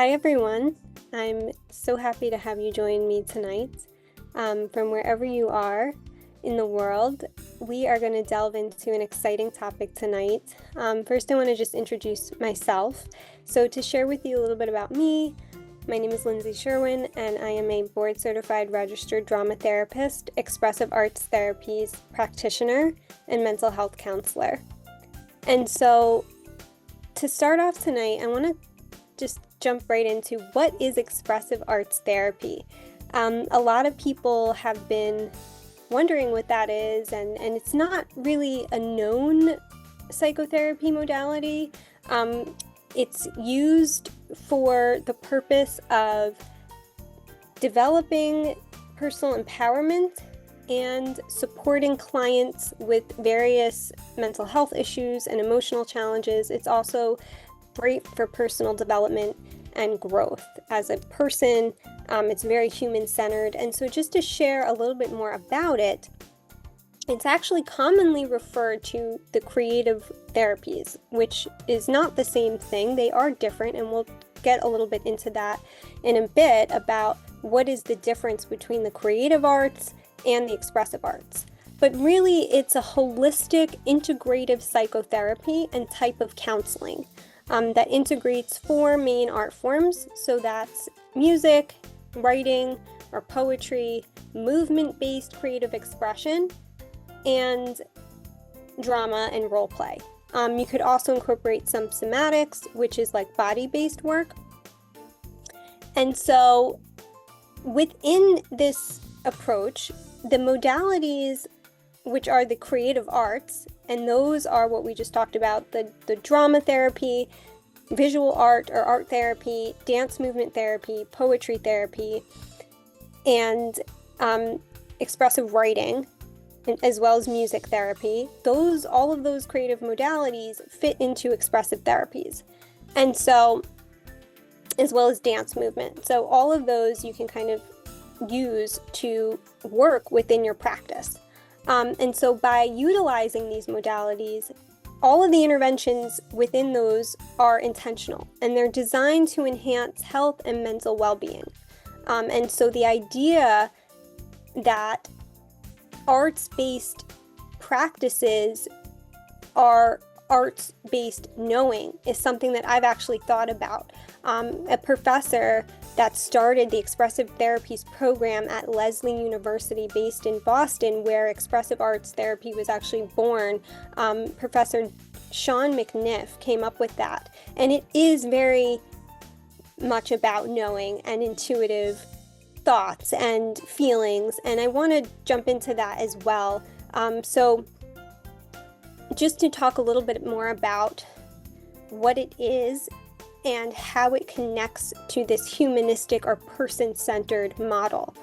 Hi everyone, I'm so happy to have you join me tonight. From wherever you are in the world, we are going to delve into an exciting topic tonight. First, I want to just introduce myself. So to share with you a little bit about me, my name is Lindsey Sherwin, and I am a board-certified registered drama therapist, expressive arts therapies practitioner, and mental health counselor. And so to start off tonight, I want to just jump right into what is expressive arts therapy. A lot of people have been wondering what that is, and it's not really a known psychotherapy modality. It's used for the purpose of developing personal empowerment and supporting clients with various mental health issues and emotional challenges. It's also great for personal development and growth as a person. It's very human-centered. And so just to share a little bit more about it, it's actually commonly referred to the creative therapies, which is not the same thing. They are different, and we'll get a little bit into that in a bit about what is the difference between the creative arts and the expressive arts. But really, it's a holistic, integrative psychotherapy and type of counseling that integrates four main art forms. So that's music, writing or poetry, movement-based creative expression, and drama and role play. You could also incorporate some somatics, which is like body-based work. And so within this approach, the modalities, which are the creative arts, and those are what we just talked about, the drama therapy, visual art or art therapy, dance movement therapy, poetry therapy, and expressive writing, as well as music therapy. All of those creative modalities fit into expressive therapies. And so, as well as dance movement. So all of those you can kind of use to work within your practice. And so by utilizing these modalities, all of the interventions within those are intentional, and they're designed to enhance health and mental well-being. And so the idea that arts-based practices are arts-based knowing is something that I've actually thought about. A professor that started the expressive therapies program at Lesley University based in Boston, where expressive arts therapy was actually born, Professor Sean McNiff came up with that. And it is very much about knowing and intuitive thoughts and feelings, and I want to jump into that as well. So just to talk a little bit more about what it is and how it connects to this humanistic or person-centered model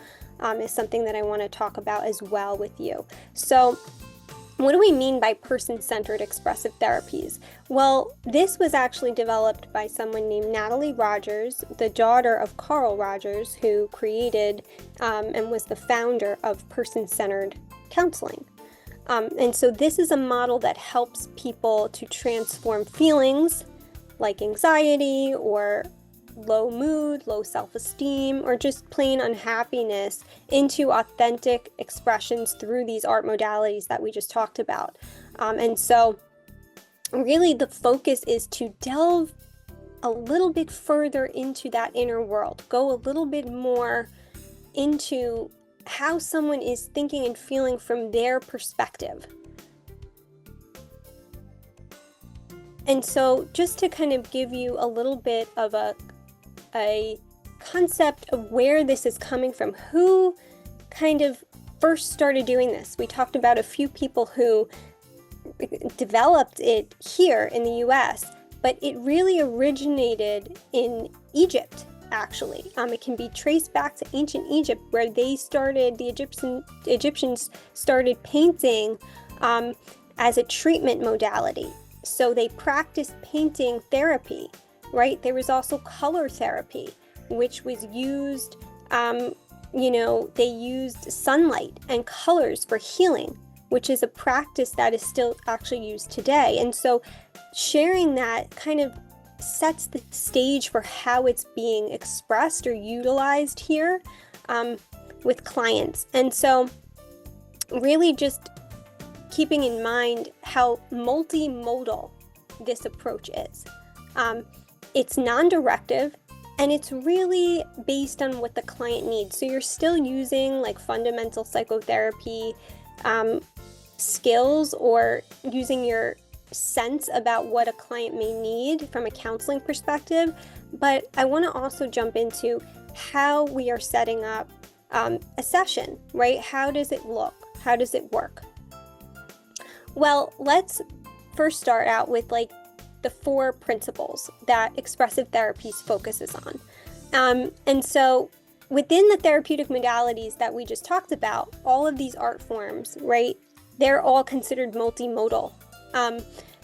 is something that I want to talk about as well with you. So what do we mean by person-centered expressive therapies? Well, this was actually developed by someone named Natalie Rogers, the daughter of Carl Rogers, who created and was the founder of person-centered counseling. And so this is a model that helps people to transform feelings like anxiety or low mood, low self-esteem, or just plain unhappiness into authentic expressions through these art modalities that we just talked about. And so really the focus is to delve a little bit further into that inner world, go a little bit more into how someone is thinking and feeling from their perspective. And so just to kind of give you a little bit of a concept of where this is coming from, who kind of first started doing this. We talked about a few people who developed it here in the US, but it really originated in Egypt, actually. It can be traced back to ancient Egypt, where the Egyptians started painting as a treatment modality. So they practiced painting therapy, right? There was also color therapy, which was used, they used sunlight and colors for healing, which is a practice that is still actually used today. And so sharing that kind of sets the stage for how it's being expressed or utilized here with clients. And so really just keeping in mind how multimodal this approach is. It's non-directive, and it's really based on what the client needs. So you're still using like fundamental psychotherapy skills, or using your sense about what a client may need from a counseling perspective. But I want to also jump into how we are setting up a session, right? How does it look? How does it work? Well, let's first start out with like the 4 principles that expressive therapies focuses on. And so within the therapeutic modalities that we just talked about, all of these art forms, right, they're all considered multimodal.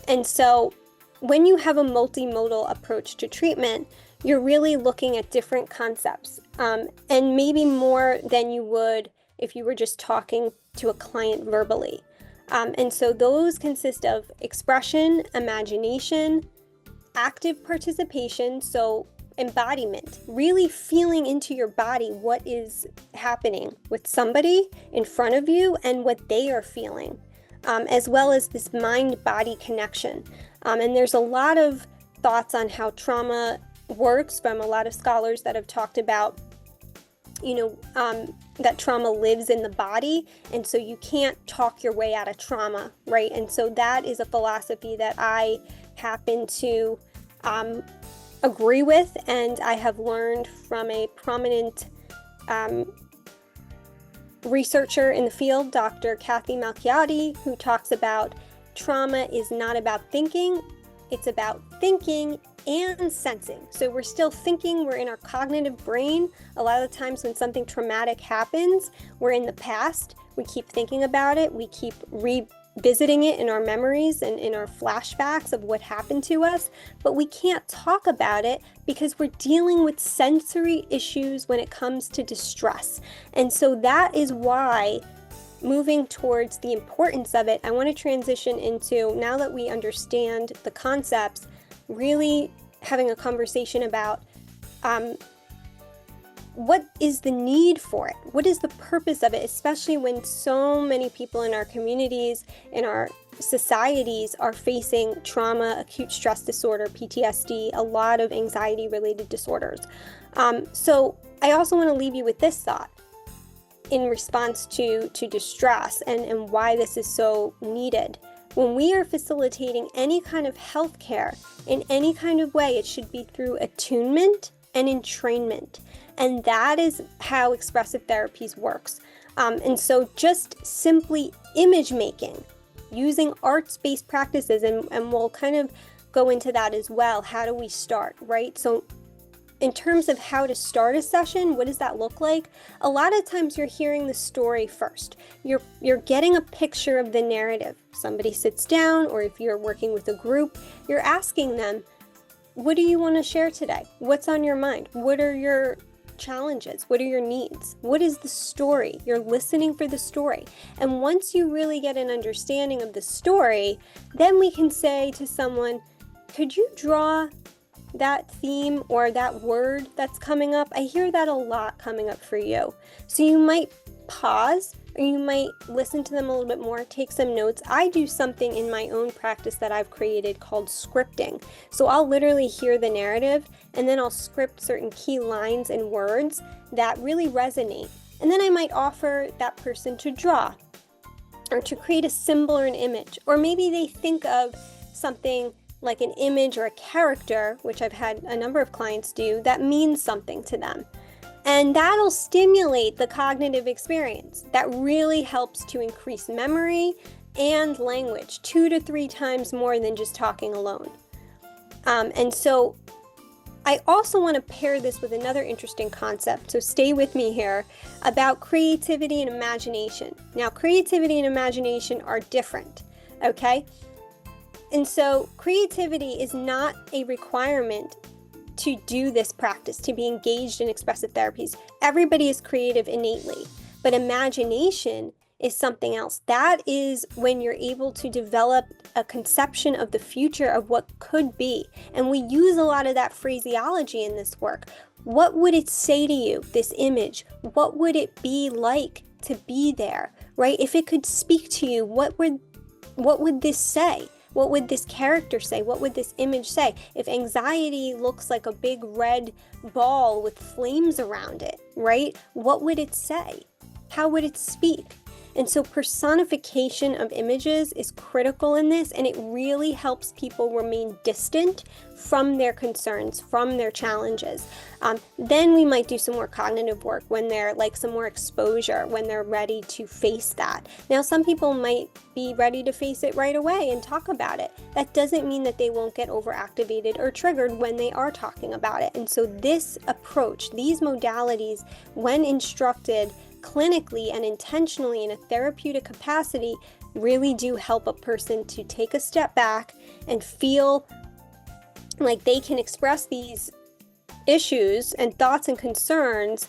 And so when you have a multimodal approach to treatment, you're really looking at different concepts, and maybe more than you would if you were just talking to a client verbally. And so those consist of expression, imagination, active participation, so embodiment, really feeling into your body what is happening with somebody in front of you and what they are feeling, as well as this mind-body connection. And there's a lot of thoughts on how trauma works from a lot of scholars that have talked about, that trauma lives in the body, and so you can't talk your way out of trauma, right? And so that is a philosophy that I happen to agree with, and I have learned from a prominent researcher in the field, Dr. Kathy Malchiati, who talks about trauma is not about thinking, it's about thinking and sensing. So we're still thinking, we're in our cognitive brain. A lot of the times when something traumatic happens, we're in the past, we keep thinking about it, we keep revisiting it in our memories and in our flashbacks of what happened to us, but we can't talk about it because we're dealing with sensory issues when it comes to distress. And so that is why, moving towards the importance of it, I want to transition into, now that we understand the concepts, really having a conversation about what is the need for it? What is the purpose of it? Especially when so many people in our communities, in our societies, are facing trauma, acute stress disorder, PTSD, a lot of anxiety-related disorders. So I also want to leave you with this thought in response to distress and why this is so needed. When we are facilitating any kind of healthcare in any kind of way, it should be through attunement and entrainment. And that is how expressive therapies works. And so just simply image making, using arts-based practices, and we'll kind of go into that as well. How do we start, right? So in terms of how to start a session, what does that look like? A lot of times you're hearing the story first. You're getting a picture of the narrative. Somebody sits down, or if you're working with a group, you're asking them, what do you want to share today? What's on your mind? What are your challenges? What are your needs? What is the story? You're listening for the story. And once you really get an understanding of the story, then we can say to someone, could you draw that theme or that word that's coming up? I hear that a lot coming up for you. So you might pause, or you might listen to them a little bit more, take some notes. I do something in my own practice that I've created called scripting. So I'll literally hear the narrative, and then I'll script certain key lines and words that really resonate. And then I might offer that person to draw, or to create a symbol or an image. Or maybe they think of something like an image or a character, which I've had a number of clients do, that means something to them. And that'll stimulate the cognitive experience. That really helps to increase memory and language 2 to 3 times more than just talking alone. And so I also want to pair this with another interesting concept, so stay with me here, about creativity and imagination. Now, creativity and imagination are different, okay? And so creativity is not a requirement to do this practice, to be engaged in expressive therapies. Everybody is creative innately, but imagination is something else. That is when you're able to develop a conception of the future of what could be. And we use a lot of that phraseology in this work. What would it say to you, this image? What would it be like to be there, right? If it could speak to you, what would this say? What would this character say? What would this image say? If anxiety looks like a big red ball with flames around it, right? What would it say? How would it speak? And so personification of images is critical in this, and it really helps people remain distant from their concerns, from their challenges. Then we might do some more cognitive work when they're like some more exposure, when they're ready to face that. Now, some people might be ready to face it right away and talk about it. That doesn't mean that they won't get overactivated or triggered when they are talking about it. And so this approach, these modalities, when instructed clinically and intentionally in a therapeutic capacity, really do help a person to take a step back and feel like they can express these issues and thoughts and concerns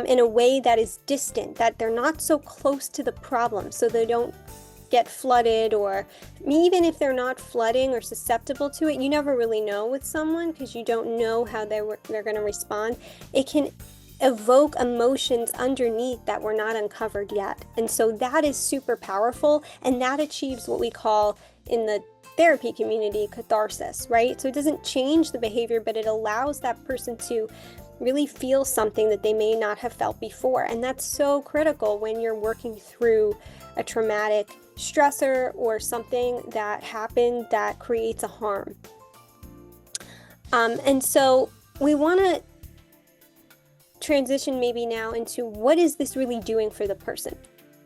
in a way that is distant, that they're not so close to the problem, so they don't get flooded. Or even if they're not flooding or susceptible to it, you never really know with someone because you don't know how they're going to respond. It can evoke emotions underneath that were not uncovered yet. And so that is super powerful, and that achieves what we call in the therapy community catharsis, right? So it doesn't change the behavior, but it allows that person to really feel something that they may not have felt before. And that's so critical when you're working through a traumatic stressor or something that happened that creates a harm. And so we want to transition maybe now into what is this really doing for the person.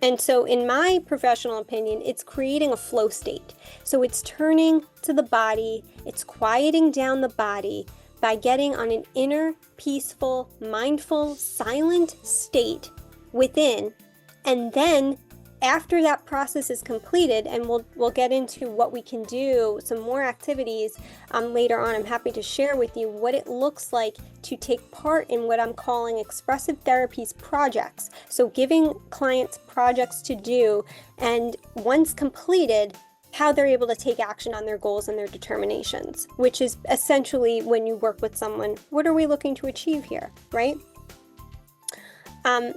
And so in my professional opinion, it's creating a flow state. So it's turning to the body, it's quieting down the body by getting on an inner, peaceful, mindful, silent state within. And then after that process is completed, and we'll get into what we can do, some more activities later on. I'm happy to share with you what it looks like to take part in what I'm calling expressive therapies projects. So giving clients projects to do, and once completed, how they're able to take action on their goals and their determinations, which is essentially when you work with someone, what are we looking to achieve here, right?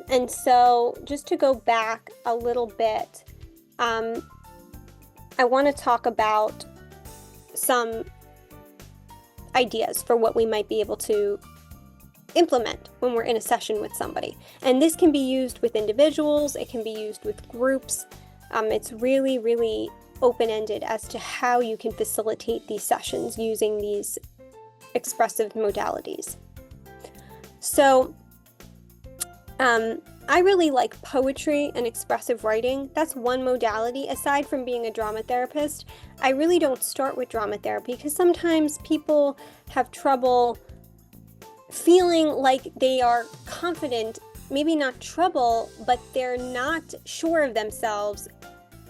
And so just to go back a little bit, I want to talk about some ideas for what we might be able to implement when we're in a session with somebody. And this can be used with individuals, it can be used with groups. It's really, really open-ended as to how you can facilitate these sessions using these expressive modalities. So I really like poetry and expressive writing. That's one modality. Aside from being a drama therapist, I really don't start with drama therapy because sometimes people have trouble feeling like they are confident, maybe not trouble, but they're not sure of themselves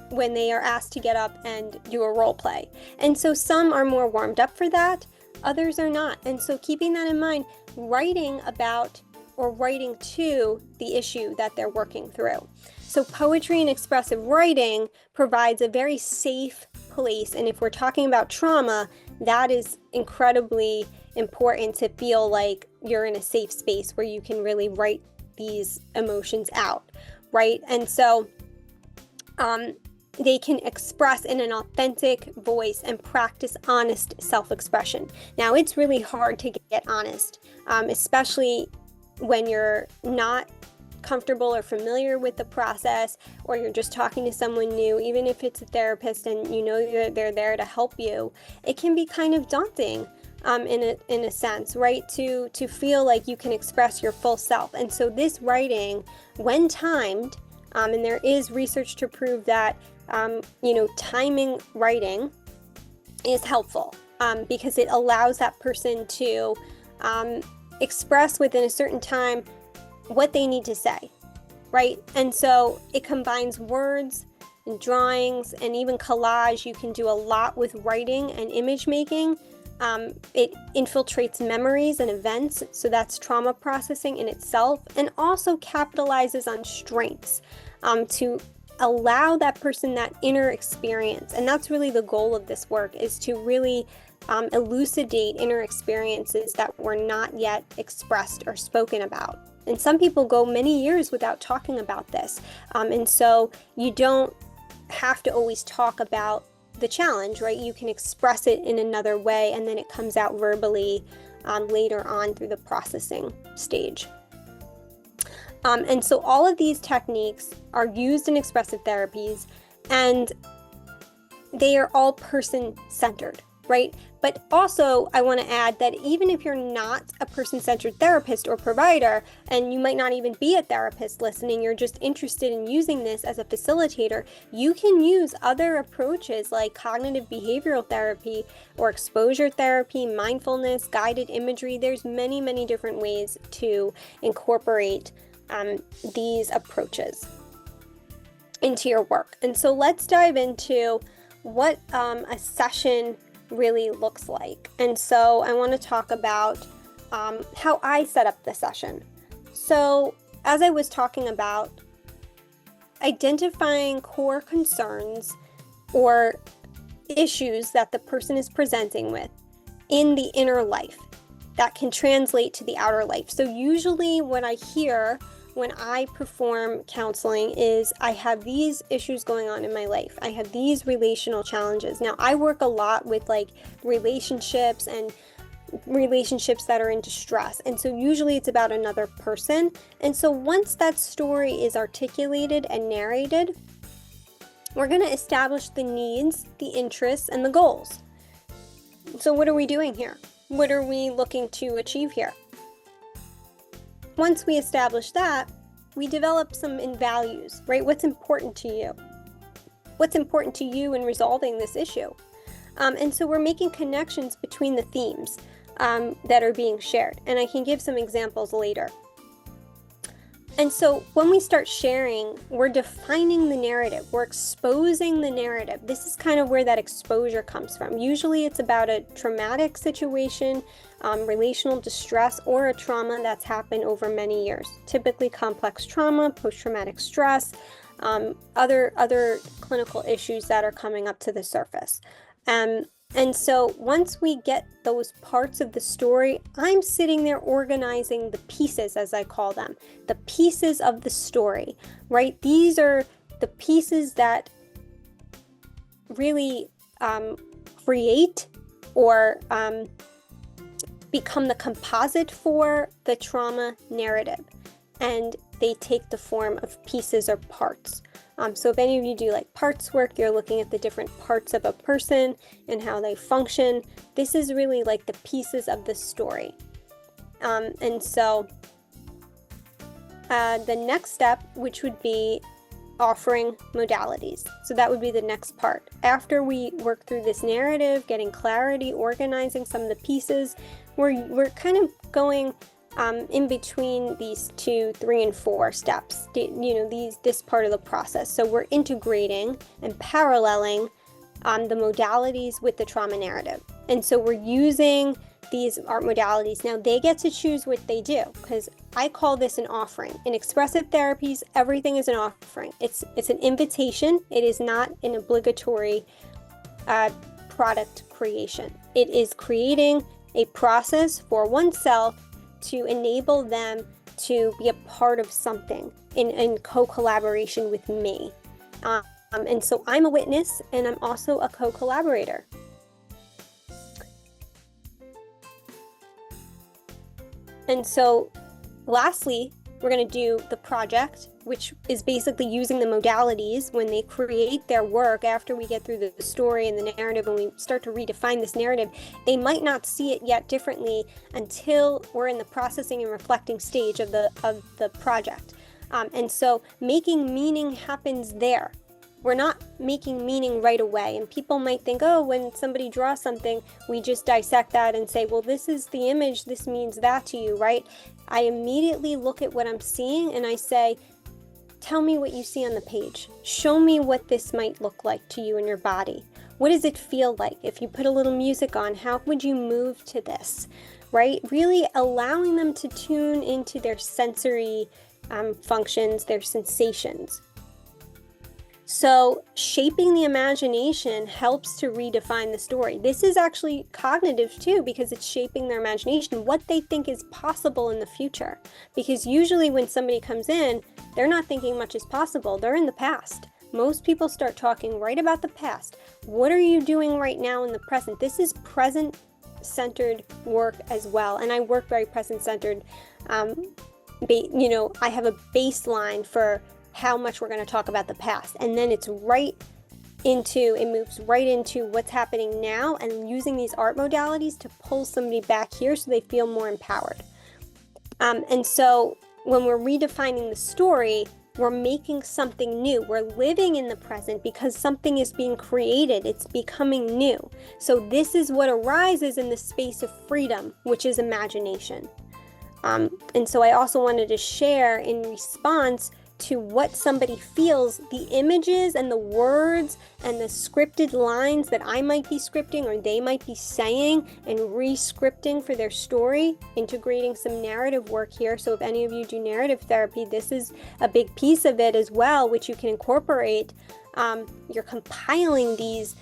when they are asked to get up and do a role play. And so some are more warmed up for that, others are not. And so keeping that in mind, writing about or writing to the issue that they're working through. So poetry and expressive writing provides a very safe place. And if we're talking about trauma, that is incredibly important to feel like you're in a safe space where you can really write these emotions out, right? And so they can express in an authentic voice and practice honest self-expression. Now, it's really hard to get honest, especially when you're not comfortable or familiar with the process, or you're just talking to someone new. Even if it's a therapist and you know that they're there to help you, it can be kind of daunting in a sense, right? To feel like you can express your full self. And so this writing, when timed, and there is research to prove that timing writing is helpful because it allows that person to express within a certain time what they need to say, right? And so it combines words and drawings and even collage. You can do a lot with writing and image making. It infiltrates memories and events, so that's trauma processing in itself, and also capitalizes on strengths to allow that person that inner experience. And that's really the goal of this work, is to really elucidate inner experiences that were not yet expressed or spoken about. And some people go many years without talking about this. And so you don't have to always talk about the challenge, right? You can express it in another way, and then it comes out verbally later on through the processing stage. And so all of these techniques are used in expressive therapies, and they are all person-centered, right? But also, I want to add that even if you're not a person-centered therapist or provider, and you might not even be a therapist listening, you're just interested in using this as a facilitator, you can use other approaches like cognitive behavioral therapy or exposure therapy, mindfulness, guided imagery. There's many, many different ways to incorporate these approaches into your work. And so let's dive into what a session really looks like. And so I want to talk about how I set up the session. So as I was talking about, identifying core concerns or issues that the person is presenting with in the inner life that can translate to the outer life. So usually what I hear when I perform counseling is, I have these issues going on in my life. I have these relational challenges. Now, I work a lot with like relationships and relationships that are in distress. And so usually it's about another person. And so once that story is articulated and narrated, we're going to establish the needs, the interests, and the goals. So what are we doing here? What are we looking to achieve here? Once we establish that, we develop some values, right? What's important to you? What's important to you in resolving this issue? And so we're making connections between the themes that are being shared. And I can give some examples later. And so when we start sharing, we're defining the narrative, we're exposing the narrative. This is kind of where that exposure comes from. Usually it's about a traumatic situation, relational distress, or a trauma that's happened over many years. Typically complex trauma, post-traumatic stress, other clinical issues that are coming up to the surface. And so once we get those parts of the story, I'm sitting there organizing the pieces, as I call them, the pieces of the story, right? These are the pieces that really create or become the composite for the trauma narrative. And they take the form of pieces or parts. So if any of you do like parts work, you're looking at the different parts of a person and how they function. This is really like the pieces of the story. And so the next step, which would be offering modalities. So that would be the next part. After we work through this narrative, getting clarity, organizing some of the pieces, we're kind of going in between these 2, 3, and 4 steps, this part of the process. So we're integrating and paralleling the modalities with the trauma narrative. And so we're using these art modalities. Now they get to choose what they do, because I call this an offering. In expressive therapies, everything is an offering. It's an invitation. It is not an obligatory product creation. It is creating a process for oneself to enable them to be a part of something in co-collaboration with me. And so I'm a witness, and I'm also a co-collaborator. And so lastly, we're going to do the project, which is basically using the modalities when they create their work. After we get through the story and the narrative and we start to redefine this narrative, they might not see it yet differently until we're in the processing and reflecting stage of the project. And so making meaning happens there. We're not making meaning right away. And people might think, oh, when somebody draws something, we just dissect that and say, well, this is the image, this means that to you, right? I immediately look at what I'm seeing and I say, tell me what you see on the page. Show me what this might look like to you in your body. What does it feel like? If you put a little music on, how would you move to this, right? Really allowing them to tune into their sensory functions, their sensations. So shaping the imagination helps to redefine the story. This is actually cognitive too, because it's shaping their imagination, what they think is possible in the future. Because usually when somebody comes in, they're not thinking much is possible. They're in the past. Most people start talking right about the past. What are you doing right now in the present? This is present-centered work as well. And I work very present-centered. I have a baseline for how much we're going to talk about the past, and then it moves right into what's happening now, and using these art modalities to pull somebody back here so they feel more empowered. And so when we're redefining the story, we're making something new. We're living in the present because something is being created. It's becoming new. So this is what arises in the space of freedom, which is imagination. And so I also wanted to share, in response to what somebody feels, the images and the words and the scripted lines that I might be scripting or they might be saying and re-scripting for their story, integrating some narrative work here. So if any of you do narrative therapy, this is a big piece of it as well, which you can incorporate. You're compiling these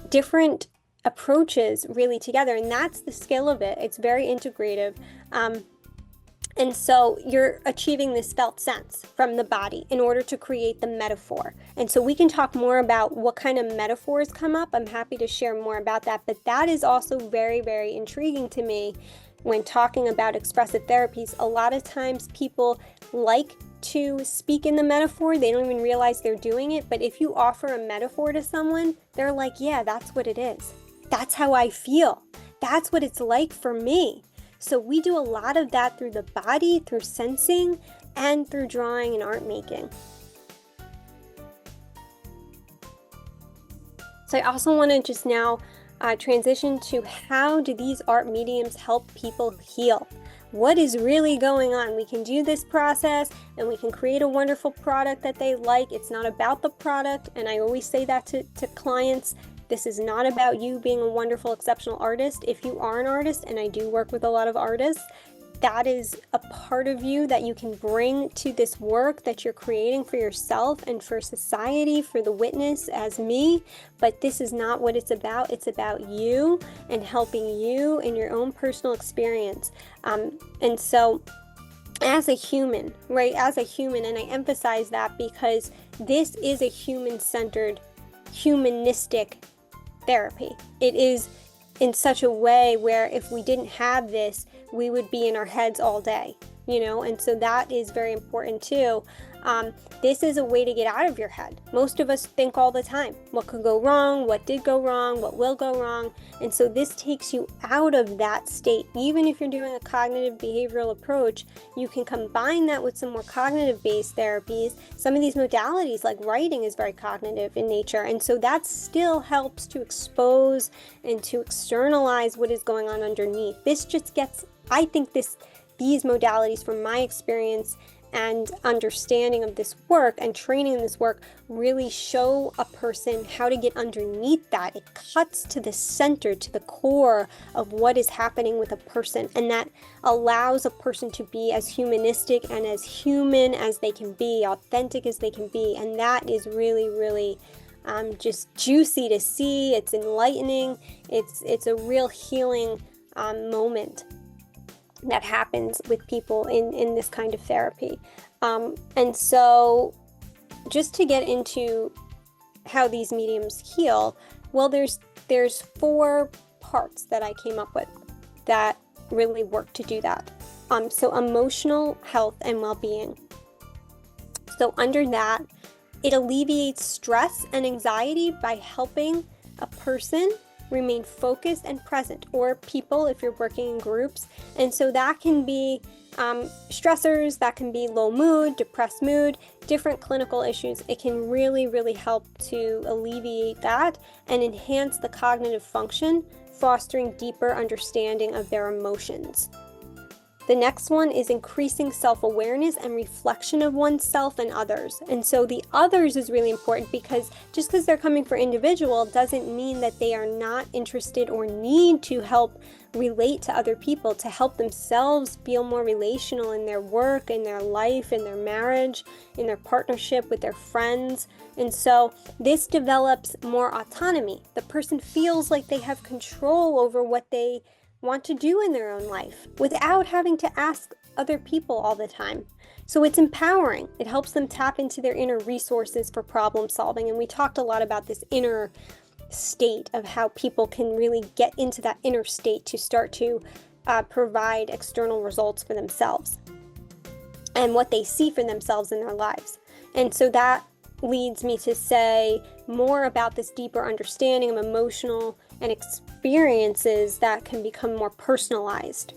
different approaches really together, and that's the skill of it. It's very integrative. And so you're achieving this felt sense from the body in order to create the metaphor. And so we can talk more about what kind of metaphors come up. I'm happy to share more about that. But that is also very, very intriguing to me when talking about expressive therapies. A lot of times people like to speak in the metaphor. They don't even realize they're doing it. But if you offer a metaphor to someone, they're like, yeah, that's what it is. That's how I feel. That's what it's like for me. So we do a lot of that through the body, through sensing, and through drawing and art making. So I also want to just now transition to how do these art mediums help people heal? What is really going on? We can do this process and we can create a wonderful product that they like. It's not about the product, and I always say that to clients. This is not about you being a wonderful, exceptional artist. If you are an artist, and I do work with a lot of artists, that is a part of you that you can bring to this work that you're creating for yourself and for society, for the witness as me. But this is not what it's about. It's about you and helping you in your own personal experience. And so as a human, right, as a human, and I emphasize that because this is a human-centered, humanistic therapy. It is in such a way where if we didn't have this, we would be in our heads all day, and so that is very important too. This is a way to get out of your head. Most of us think all the time, what could go wrong, what did go wrong, what will go wrong, and so this takes you out of that state. Even if you're doing a cognitive behavioral approach, you can combine that with some more cognitive-based therapies. Some of these modalities, like writing, is very cognitive in nature, and so that still helps to expose and to externalize what is going on underneath. This just gets, I think these modalities, from my experience and understanding of this work and training in this work, really show a person how to get underneath that. It cuts to the center, to the core of what is happening with a person, and that allows a person to be as humanistic and as human as they can be, authentic as they can be, and that is really, really just juicy to see. It's enlightening. It's a real healing moment that happens with people in this kind of therapy. And so just to get into how these mediums heal, well, there's 4 parts that I came up with that really work to do that. So emotional health and well-being. So under that, it alleviates stress and anxiety by helping a person remain focused and present, or people if you're working in groups. And so that can be stressors, that can be low mood, depressed mood, different clinical issues. It can really, really help to alleviate that and enhance the cognitive function, fostering deeper understanding of their emotions. The next one is increasing self-awareness and reflection of oneself and others. And so the others is really important, because just because they're coming for individual doesn't mean that they are not interested or need to help relate to other people, to help themselves feel more relational in their work, in their life, in their marriage, in their partnership with their friends. And so this develops more autonomy. The person feels like they have control over what they want to do in their own life without having to ask other people all the time. So it's empowering. It helps them tap into their inner resources for problem solving. And we talked a lot about this inner state, of how people can really get into that inner state to start to provide external results for themselves and what they see for themselves in their lives. And so that leads me to say more about this deeper understanding of emotional and experiences that can become more personalized.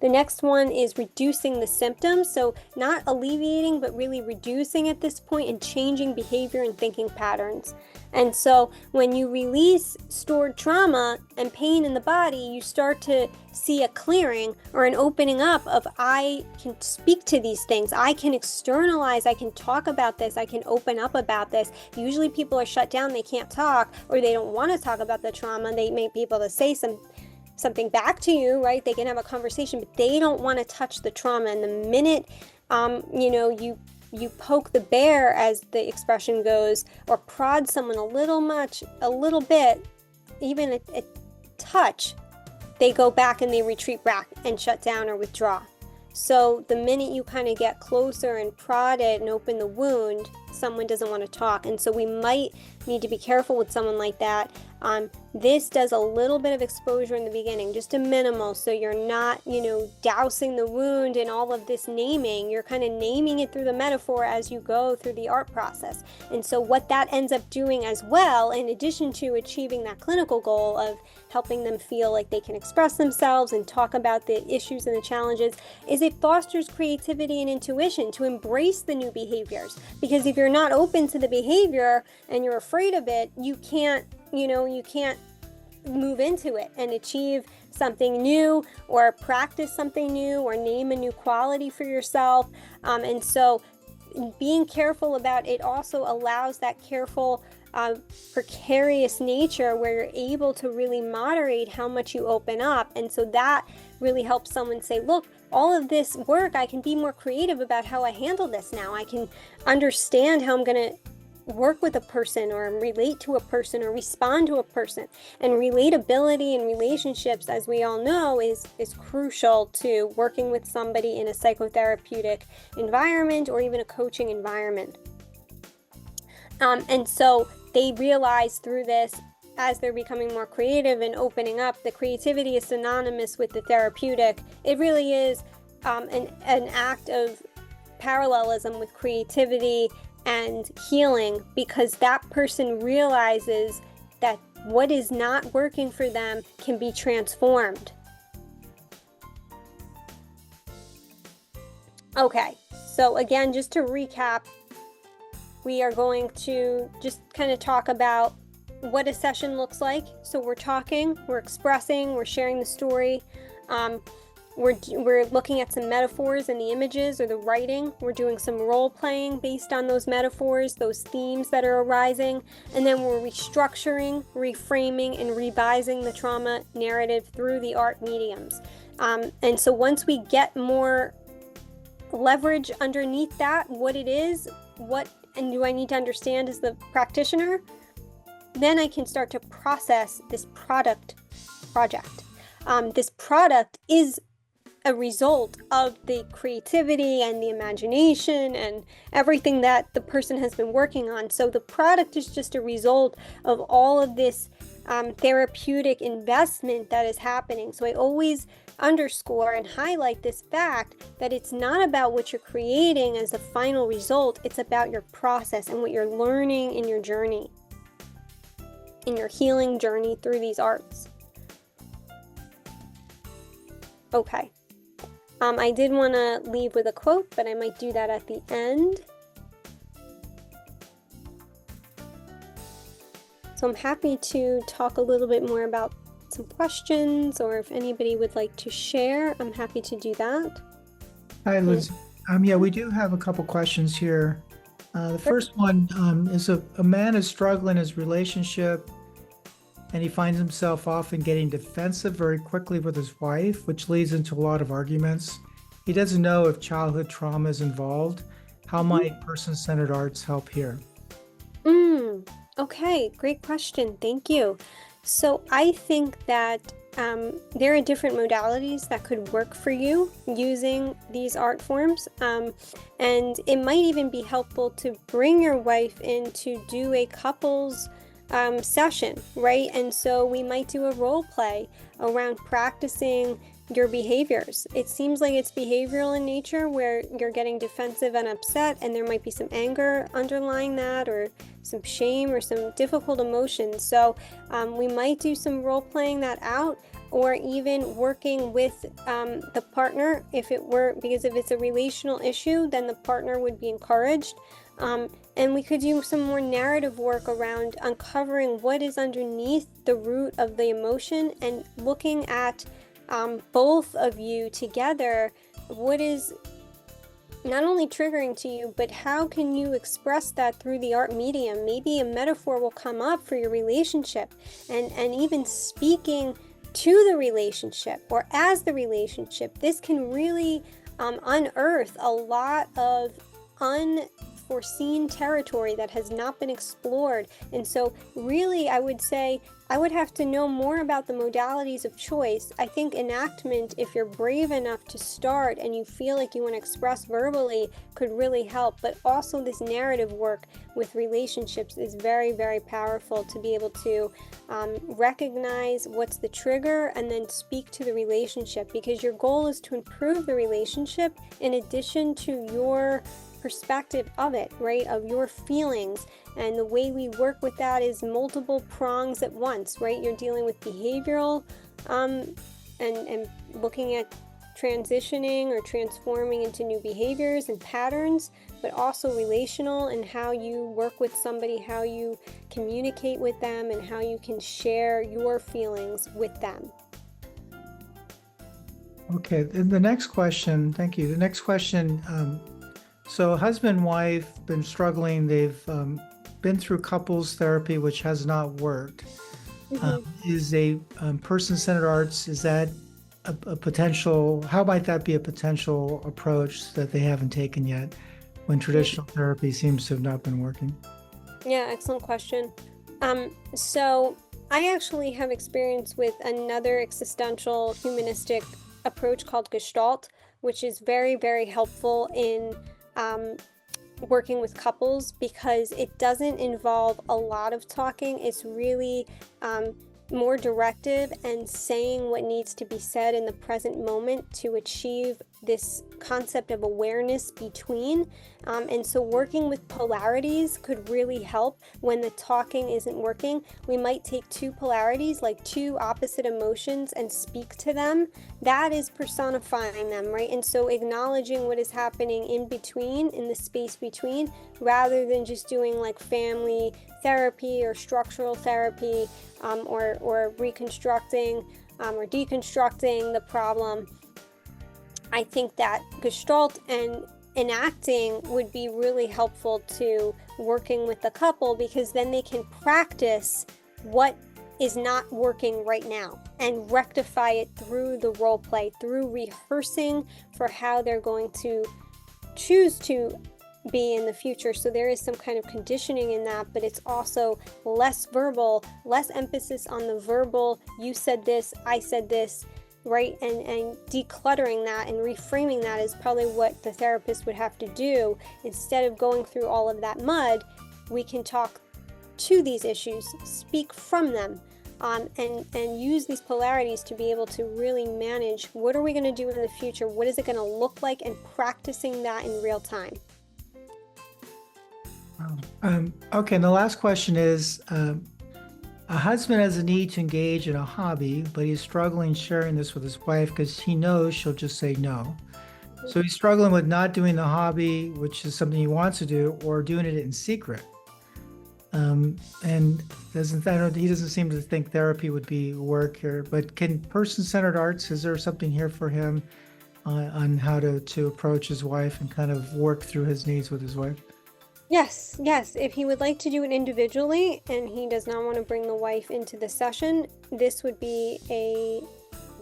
The next one is reducing the symptoms. So not alleviating, but really reducing at this point, and changing behavior and thinking patterns. And so when you release stored trauma and pain in the body, you start to see a clearing or an opening up of, I can speak to these things, I can externalize, I can talk about this, I can open up about this. Usually people are shut down, they can't talk, or they don't want to talk about the trauma. They may be able to say something back to you, right? They can have a conversation, but they don't want to touch the trauma. And the minute you poke the bear, as the expression goes, or prod someone a little bit, even a touch, they go back and they retreat back and shut down or withdraw. So the minute you kind of get closer and prod it and open the wound, someone doesn't want to talk. And so we might need to be careful with someone like that. This does a little bit of exposure in the beginning, just a minimal, so you're not, dousing the wound in all of this naming. You're kind of naming it through the metaphor as you go through the art process. And so what that ends up doing as well, in addition to achieving that clinical goal of helping them feel like they can express themselves and talk about the issues and the challenges, is it fosters creativity and intuition to embrace the new behaviors. Because if you're not open to the behavior and you're afraid of it, you can't move into it and achieve something new, or practice something new, or name a new quality for yourself. And so being careful about it also allows that careful, precarious nature where you're able to really moderate how much you open up. And so that really helps someone say, look, all of this work, I can be more creative about how I handle this now. I can understand how I'm going to work with a person, or relate to a person, or respond to a person. And relatability in relationships, as we all know, is crucial to working with somebody in a psychotherapeutic environment, or even a coaching environment. And so they realize through this, as they're becoming more creative and opening up, the creativity is synonymous with the therapeutic. It really is an act of parallelism with creativity and healing, because that person realizes that what is not working for them can be transformed. Okay, so again, just to recap, we are going to just kind of talk about what a session looks like. So we're talking, we're expressing, we're sharing the story. We're looking at some metaphors in the images or the writing. We're doing some role playing based on those metaphors, those themes that are arising. And then we're restructuring, reframing, and revising the trauma narrative through the art mediums. And so once we get more leverage underneath that, what it is, and do I need to understand as the practitioner, then I can start to process this project. This product is a result of the creativity and the imagination and everything that the person has been working on. So the product is just a result of all of this therapeutic investment that is happening. So I always underscore and highlight this fact that it's not about what you're creating as the final result. It's about your process and what you're learning in your journey, in your healing journey through these arts. Okay. I did want to leave with a quote, but I might do that at the end. So I'm happy to talk a little bit more about some questions, or if anybody would like to share, I'm happy to do that. Hi, Lindsay. Yeah, we do have a couple questions here. The first one is a man is struggling in his relationship, and he finds himself often getting defensive very quickly with his wife, which leads into a lot of arguments. He doesn't know if childhood trauma is involved. How might person-centered arts help here? Okay, great question. Thank you. So I think that there are different modalities that could work for you using these art forms. And it might even be helpful to bring your wife in to do a couples session, right? And so we might do a role play around practicing your behaviors. It seems like it's behavioral in nature where you're getting defensive and upset, and there might be some anger underlying that, or some shame, or some difficult emotions. So we might do some role playing that out, or even working with the partner if it were, because if it's a relational issue, then the partner would be encouraged. And we could do some more narrative work around uncovering what is underneath the root of the emotion, and looking at both of you together, what is not only triggering to you, but how can you express that through the art medium? Maybe a metaphor will come up for your relationship, and even speaking to the relationship or as the relationship. This can really unearth a lot of unforeseen territory that has not been explored. And so really, I would say I would have to know more about the modalities of choice. I think enactment, if you're brave enough to start and you feel like you want to express verbally, could really help. But also this narrative work with relationships is very, very powerful to be able to recognize what's the trigger and then speak to the relationship, because your goal is to improve the relationship in addition to your perspective of it, right? Of your feelings. And the way we work with that is multiple prongs at once, right? You're dealing with behavioral and looking at transitioning or transforming into new behaviors and patterns, but also relational, and how you work with somebody, how you communicate with them, and how you can share your feelings with them. Okay, the next question, thank you. The next question, so husband and wife been struggling. They've been through couples therapy, which has not worked. Is a person-centered arts, is that a potential, how might that be a potential approach that they haven't taken yet when traditional therapy seems to have not been working? Yeah, excellent question. So I actually have experience with another existential humanistic approach called Gestalt, which is very, very helpful in working with couples, because it doesn't involve a lot of talking. It's really more directive and saying what needs to be said in the present moment to achieve this concept of awareness between. And so working with polarities could really help when the talking isn't working. We might take two polarities, like two opposite emotions, and speak to them. That is personifying them, right? And so acknowledging what is happening in between, in the space between, rather than just doing like family therapy or structural therapy, or reconstructing or deconstructing the problem. I think that Gestalt and enacting would be really helpful to working with the couple, because then they can practice what is not working right now and rectify it through the role play, through rehearsing for how they're going to choose to be in the future. So there is some kind of conditioning in that, but it's also less verbal, less emphasis on the verbal, you said this, I said this, right? And decluttering that and reframing that is probably what the therapist would have to do. Instead of going through all of that mud, we can talk to these issues, speak from them, and use these polarities to be able to really manage what are we going to do in the future, what is it going to look like, and practicing that in real time. Okay, and the last question is, a husband has a need to engage in a hobby, but he's struggling sharing this with his wife because he knows she'll just say no. So he's struggling with not doing the hobby, which is something he wants to do, or doing it in secret. And he doesn't seem to think therapy would be work here, but can person-centered arts, is there something here for him on how to approach his wife and kind of work through his needs with his wife? Yes, yes. If he would like to do it individually and he does not want to bring the wife into the session, this would be a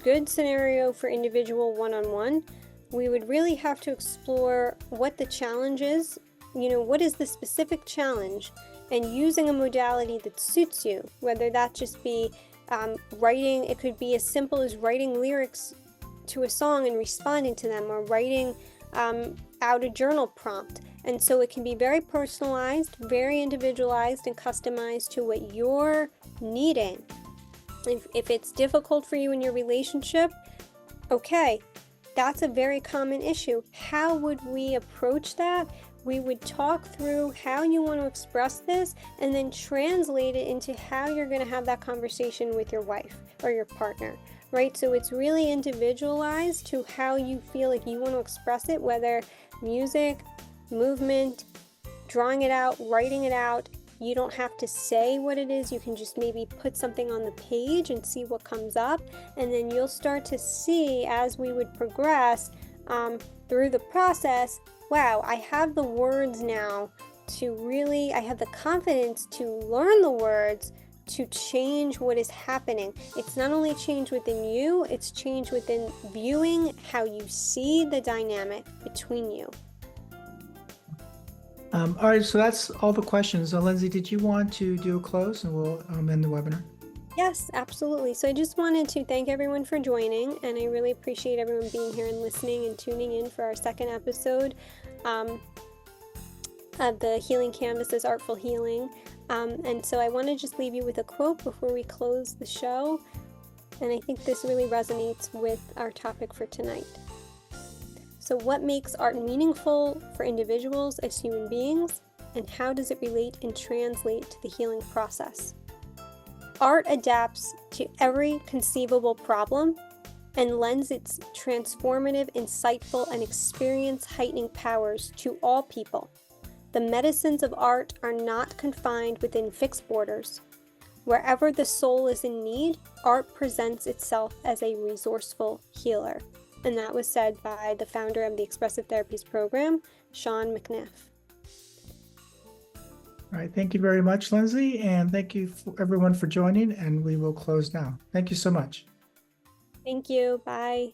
good scenario for individual one-on-one. We would really have to explore what the challenge is. What is the specific challenge? And using a modality that suits you, whether that just be writing, it could be as simple as writing lyrics to a song and responding to them, or writing out a journal prompt. And so it can be very personalized, very individualized, and customized to what you're needing. If it's difficult for you in your relationship, okay, that's a very common issue. How would we approach that? We would talk through how you want to express this and then translate it into how you're going to have that conversation with your wife or your partner, right? So it's really individualized to how you feel like you want to express it, whether music, movement, drawing it out, writing it out. You don't have to say what it is. You can just maybe put something on the page and see what comes up. And then you'll start to see, as we would progress through the process, wow, I have the words now I have the confidence to learn the words to change what is happening. It's not only change within you, it's change within viewing how you see the dynamic between you. All right, so that's all the questions. Lindsay, did you want to do a close and we'll end the webinar? Yes, absolutely. So I just wanted to thank everyone for joining, and I really appreciate everyone being here and listening and tuning in for our second episode of the Healing Canvas Artful Healing. And so I want to just leave you with a quote before we close the show, and I think this really resonates with our topic for tonight. So what makes art meaningful for individuals as human beings, and how does it relate and translate to the healing process? Art adapts to every conceivable problem and lends its transformative, insightful, and experience-heightening powers to all people. The medicines of art are not confined within fixed borders. Wherever the soul is in need, art presents itself as a resourceful healer. And that was said by the founder of the Expressive Therapies program, Sean McNiff. All right, thank you very much, Lindsay, and thank you everyone for joining, and we will close now. Thank you so much. Thank you. Bye.